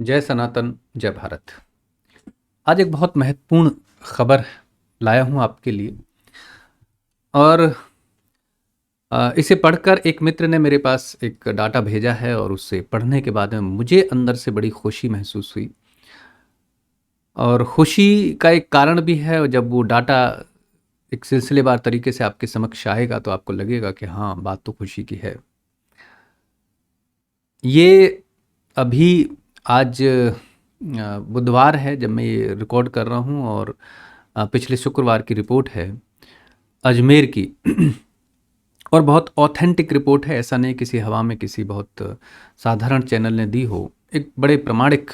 जय सनातन जय भारत। आज एक बहुत महत्वपूर्ण खबर लाया हूँ आपके लिए। और इसे पढ़कर एक मित्र ने मेरे पास एक डाटा भेजा है और उससे पढ़ने के बाद में मुझे अंदर से बड़ी खुशी महसूस हुई। और खुशी का एक कारण भी है, और जब वो डाटा एक सिलसिलेवार तरीके से आपके समक्ष आएगा तो आपको लगेगा कि हाँ, बात तो खुशी की है। ये अभी आज बुधवार है जब मैं ये रिकॉर्ड कर रहा हूँ, और पिछले शुक्रवार की रिपोर्ट है अजमेर की। और बहुत ऑथेंटिक रिपोर्ट है, ऐसा नहीं किसी हवा में किसी बहुत साधारण चैनल ने दी हो। एक बड़े प्रमाणिक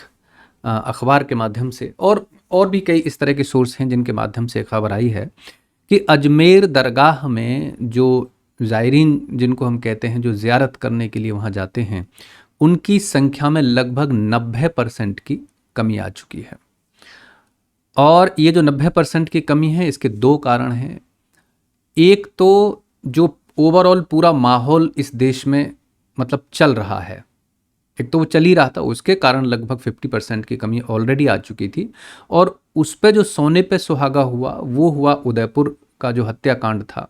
अखबार के माध्यम से, और भी कई इस तरह के सोर्स हैं जिनके माध्यम से खबर आई है कि अजमेर दरगाह में जो ज़ायरीन, जिनको हम कहते हैं, जो ज़ियारत करने के लिए वहाँ जाते हैं, उनकी संख्या में लगभग 90% की कमी आ चुकी है। और ये जो 90% की कमी है, इसके दो कारण हैं। एक तो जो ओवरऑल पूरा माहौल इस देश में मतलब चल रहा है, एक तो वो चल ही रहा था, उसके कारण लगभग 50% की कमी ऑलरेडी आ चुकी थी। और उस पे जो सोने पे सुहागा हुआ वो हुआ उदयपुर का जो हत्याकांड था,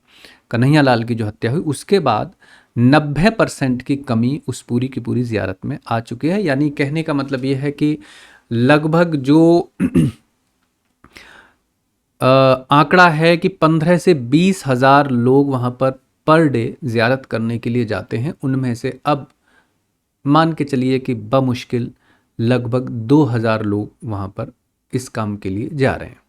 कन्हैया लाल की जो हत्या हुई, उसके बाद 90% की कमी उस पूरी की पूरी जियारत में आ चुकी है। यानी कहने का मतलब ये है कि लगभग जो आंकड़ा है कि 15 से 20 हज़ार लोग वहाँ पर डे ज़ियारत करने के लिए जाते हैं, उनमें से अब मान के चलिए कि बमुश्किल लगभग 2000 लोग वहाँ पर इस काम के लिए जा रहे हैं।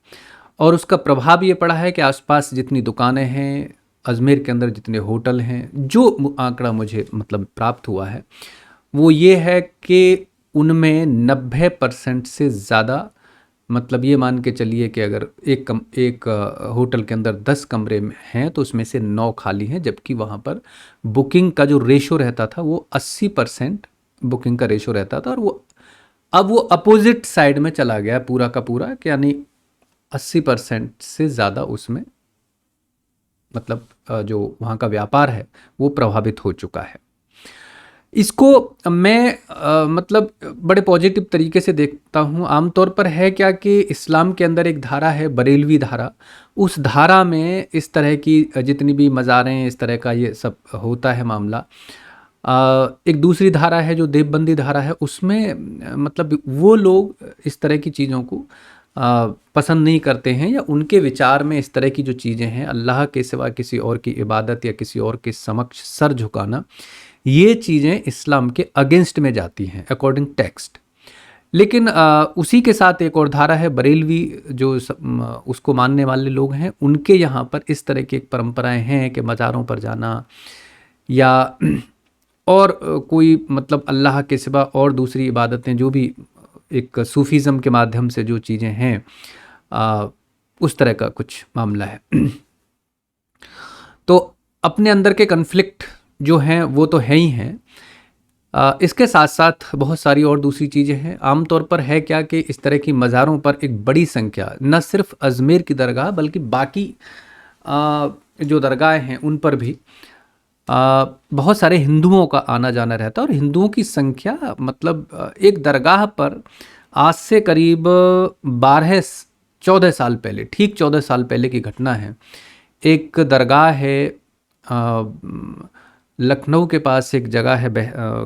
और उसका प्रभाव ये पड़ा है कि आसपास जितनी दुकानें हैं, अजमेर के अंदर जितने होटल हैं, जो आंकड़ा मुझे मतलब प्राप्त हुआ है वो ये है कि उनमें 90% से ज़्यादा, मतलब ये मान के चलिए कि अगर एक होटल के अंदर 10 कमरे में हैं तो उसमें से 9 खाली हैं, जबकि वहाँ पर बुकिंग का जो रेशो रहता था वो 80% बुकिंग का रेशो रहता था। और वो अब वो अपोजिट साइड में चला गया पूरा का पूरा, कि यानी 80% से ज़्यादा उसमें मतलब जो वहाँ का व्यापार है वो प्रभावित हो चुका है। इसको मैं मतलब बड़े पॉजिटिव तरीके से देखता हूँ। आमतौर पर है क्या कि इस्लाम के अंदर एक धारा है, बरेलवी धारा। उस धारा में इस तरह की जितनी भी मज़ारें, इस तरह का ये सब होता है मामला। एक दूसरी धारा है जो देवबंदी धारा है, उसमें मतलब वो लोग इस तरह की चीज़ों को पसंद नहीं करते हैं, या उनके विचार में इस तरह की जो चीज़ें हैं, अल्लाह के सिवा किसी और की इबादत या किसी और के समक्ष सर झुकाना, ये चीज़ें इस्लाम के अगेंस्ट में जाती हैं अकॉर्डिंग टेक्स्ट। लेकिन उसी के साथ एक और धारा है बरेलवी, जो उसको मानने वाले लोग हैं, उनके यहाँ पर इस तरह की एक परंपराएं हैं कि मज़ारों पर जाना या और कोई मतलब अल्लाह के सिवा और दूसरी इबादतें, जो भी एक सूफीज़म के माध्यम से जो चीज़ें हैं, उस तरह का कुछ मामला है। तो अपने अंदर के कन्फ्लिक्ट जो हैं वो तो है ही हैं, इसके साथ साथ बहुत सारी और दूसरी चीज़ें हैं। आमतौर पर है क्या कि इस तरह की मज़ारों पर एक बड़ी संख्या, न सिर्फ अजमेर की दरगाह बल्कि बाकी जो दरगाहें हैं उन पर भी बहुत सारे हिंदुओं का आना जाना रहता है। और हिंदुओं की संख्या मतलब एक दरगाह पर आज से करीब 14 साल पहले, ठीक 14 साल पहले की घटना है। एक दरगाह है लखनऊ के पास, एक जगह है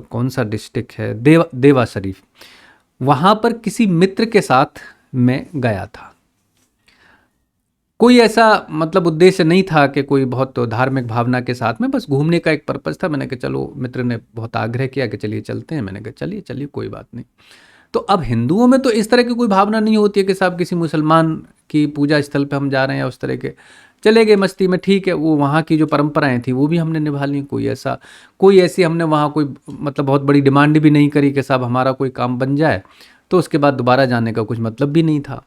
कौन सा डिस्ट्रिक्ट है, देवा शरीफ। वहाँ पर किसी मित्र के साथ मैं गया था। कोई ऐसा मतलब उद्देश्य नहीं था कि कोई बहुत धार्मिक भावना के साथ में, बस घूमने का एक पर्पज़ था। मैंने कहा चलो, मित्र ने बहुत आग्रह किया कि चलिए चलते हैं, मैंने कहा चलिए चलिए कोई बात नहीं। तो अब हिंदुओं में तो इस तरह की कोई भावना नहीं होती है कि साहब किसी मुसलमान की पूजा स्थल पे हम जा रहे हैं, उस तरह के चले गए मस्ती में, ठीक है। वो वहाँ की जो परंपराएं थी वो भी हमने निभा ली। कोई ऐसी हमने वहाँ कोई मतलब बहुत बड़ी डिमांड भी नहीं करी कि साहब हमारा कोई काम बन जाए तो उसके बाद दोबारा जाने का कुछ मतलब भी नहीं था।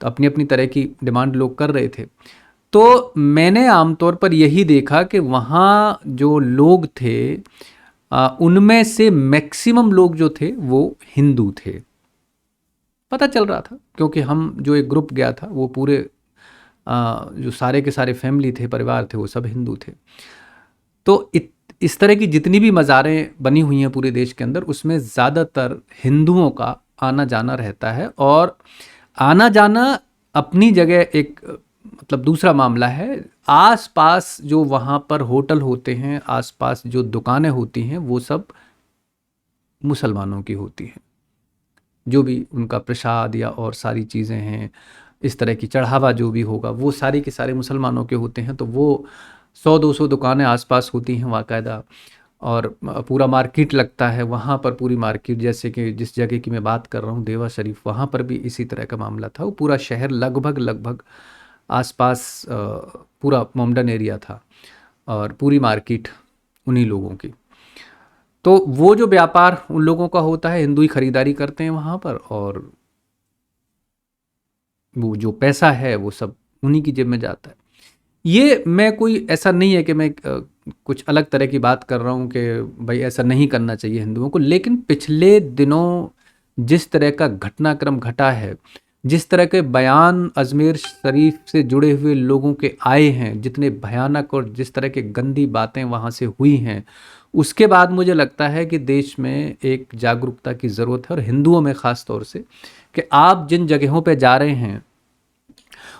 तो अपनी अपनी तरह की डिमांड लोग कर रहे थे। तो मैंने आमतौर पर यही देखा कि वहाँ जो लोग थे उनमें से मैक्सिमम लोग जो थे वो हिंदू थे। पता चल रहा था क्योंकि हम जो एक ग्रुप गया था वो पूरे जो सारे के सारे फैमिली थे, परिवार थे, वो सब हिंदू थे। तो इस तरह की जितनी भी मज़ारें बनी हुई हैं पूरे देश के अंदर, उसमें ज़्यादातर हिंदुओं का आना जाना रहता है। और आना जाना अपनी जगह एक मतलब दूसरा मामला है। आसपास जो वहाँ पर होटल होते हैं, आसपास जो दुकानें होती हैं, वो सब मुसलमानों की होती हैं। जो भी उनका प्रसाद या और सारी चीज़ें हैं, इस तरह की चढ़ावा जो भी होगा, वो सारे के सारे मुसलमानों के होते हैं। तो वो 100-200 दुकानें आसपास होती हैं बाकायदा, और पूरा मार्केट लगता है वहाँ पर, पूरी मार्केट। जैसे कि जिस जगह की मैं बात कर रहा हूँ, देवा शरीफ, वहाँ पर भी इसी तरह का मामला था। वो पूरा शहर लगभग लगभग आसपास पूरा मोमडन एरिया था, और पूरी मार्केट उन्हीं लोगों की। तो वो जो व्यापार उन लोगों का होता है, हिंदू ही खरीदारी करते हैं वहाँ पर, और वो जो पैसा है वो सब उन्हीं की जेब में जाता है। ये मैं कोई ऐसा नहीं है कि मैं कुछ अलग तरह की बात कर रहा हूँ कि भाई ऐसा नहीं करना चाहिए हिंदुओं को, लेकिन पिछले दिनों जिस तरह का घटनाक्रम घटा है, जिस तरह के बयान अजमेर शरीफ से जुड़े हुए लोगों के आए हैं, जितने भयानक और जिस तरह की गंदी बातें वहाँ से हुई हैं, उसके बाद मुझे लगता है कि देश में एक जागरूकता की ज़रूरत है, और हिंदुओं में ख़ास तौर से, कि आप जिन जगहों पर जा रहे हैं,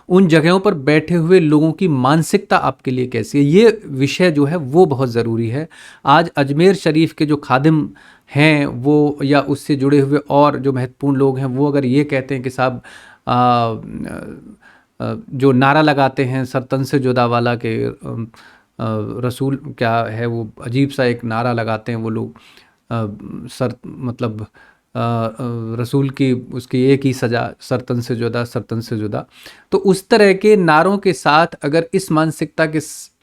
उन जगहों पर बैठे हुए लोगों की मानसिकता आपके लिए कैसी है, ये विषय जो है वो बहुत ज़रूरी है। आज अजमेर शरीफ के जो खादिम हैं वो, या उससे जुड़े हुए और जो महत्वपूर्ण लोग हैं, वो अगर ये कहते हैं कि साहब जो नारा लगाते हैं सरतन से जुदा वाला के रसूल क्या है, वो अजीब सा एक नारा लगाते हैं वो लोग, सर मतलब रसूल की उसकी एक ही सज़ा, सरतन से जुदा, सरतन से जुदा। तो उस तरह के नारों के साथ अगर इस मानसिकता के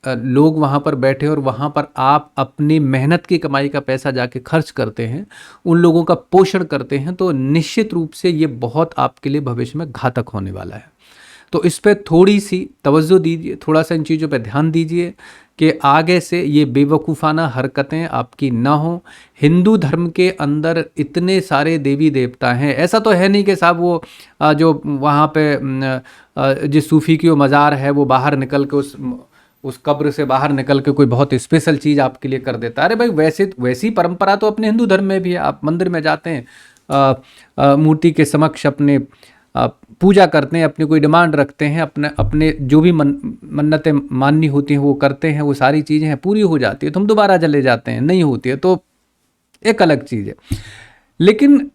लोग वहाँ पर बैठे, और वहाँ पर आप अपनी मेहनत की कमाई का पैसा जाके खर्च करते हैं, उन लोगों का पोषण करते हैं, तो निश्चित रूप से ये बहुत आपके लिए भविष्य में घातक होने वाला है। तो इस पे थोड़ी सी तवज्जो दीजिए, थोड़ा सा इन चीज़ों पे ध्यान दीजिए कि आगे से ये बेवकूफ़ाना हरकतें आपकी ना हो। हिंदू धर्म के अंदर इतने सारे देवी देवता हैं, ऐसा तो है नहीं कि साहब वो जो वहाँ पे जिस सूफ़ी की वो मज़ार है, वो बाहर निकल के उस कब्र से बाहर निकल के कोई बहुत स्पेशल चीज़ आपके लिए कर देता है। अरे भाई, वैसी परंपरा तो अपने हिंदू धर्म में भी है। आप मंदिर में जाते हैं, मूर्ति के समक्ष अपने पूजा करते हैं, अपनी कोई डिमांड रखते हैं, अपने अपने जो भी मन्नतें माननी होती हैं वो करते हैं, वो सारी चीज़ें हैं, पूरी हो जाती है तो हम दोबारा चले जाते हैं, नहीं होती है तो एक अलग चीज़ है। लेकिन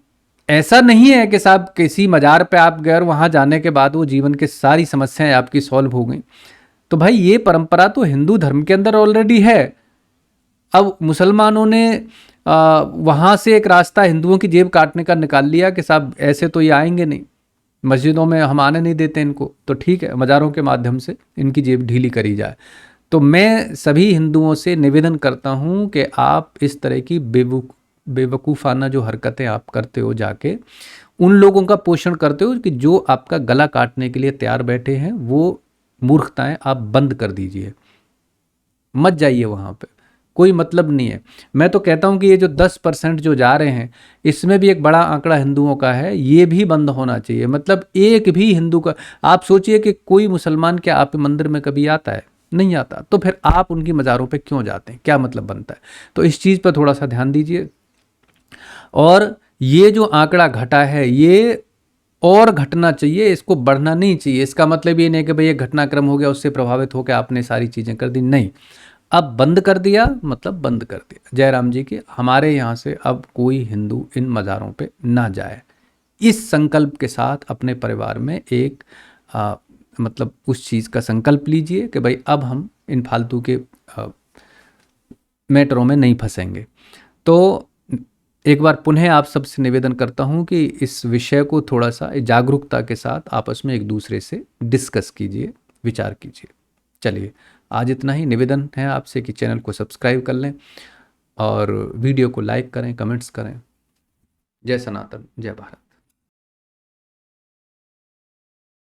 ऐसा नहीं है कि साहब किसी मज़ार पे आप गए और वहाँ जाने के बाद वो जीवन की सारी समस्याएं आपकी सॉल्व हो गई। तो भाई ये परंपरा तो हिंदू धर्म के अंदर ऑलरेडी है। अब मुसलमानों ने वहाँ से एक रास्ता हिंदुओं की जेब काटने का निकाल लिया कि साहब ऐसे तो ये आएंगे नहीं, मस्जिदों में हम आने नहीं देते इनको, तो ठीक है मज़ारों के माध्यम से इनकी जेब ढीली करी जाए। तो मैं सभी हिंदुओं से निवेदन करता हूँ कि आप इस तरह की बेवकूफ़ाना जो हरकतें आप करते हो, जाके उन लोगों का पोषण करते हो कि जो आपका गला काटने के लिए तैयार बैठे हैं, वो मूर्खताएं आप बंद कर दीजिए, मत जाइए वहाँ पे, कोई मतलब नहीं है। मैं तो कहता हूँ कि ये जो 10% जो जा रहे हैं, इसमें भी एक बड़ा आंकड़ा हिंदुओं का है, ये भी बंद होना चाहिए। मतलब एक भी हिंदू का, आप सोचिए कि कोई मुसलमान क्या आप मंदिर में कभी आता है? नहीं आता, तो फिर आप उनकी मज़ारों पे क्यों जाते हैं? क्या मतलब बनता है? तो इस चीज़ पर थोड़ा सा ध्यान दीजिए। और ये जो आंकड़ा घटा है, ये और घटना चाहिए, इसको बढ़ना नहीं चाहिए। इसका मतलब ये नहीं कि भाई ये घटनाक्रम हो गया, उससे प्रभावित होकर आपने सारी चीज़ें कर दी, नहीं। अब बंद कर दिया मतलब बंद कर दिया। जयराम जी की हमारे यहाँ से अब कोई हिंदू इन मज़ारों पे ना जाए, इस संकल्प के साथ अपने परिवार में एक मतलब उस चीज़ का संकल्प लीजिए कि भाई अब हम इन फालतू के मैटरों में नहीं फंसेंगे। तो एक बार पुनः आप सबसे निवेदन करता हूँ कि इस विषय को थोड़ा सा जागरूकता के साथ आपस में एक दूसरे से डिस्कस कीजिए, विचार कीजिए। चलिए, आज इतना ही। निवेदन है आपसे कि चैनल को सब्सक्राइब कर लें और वीडियो को लाइक करें, कमेंट्स करें। जय सनातन, जय भारत।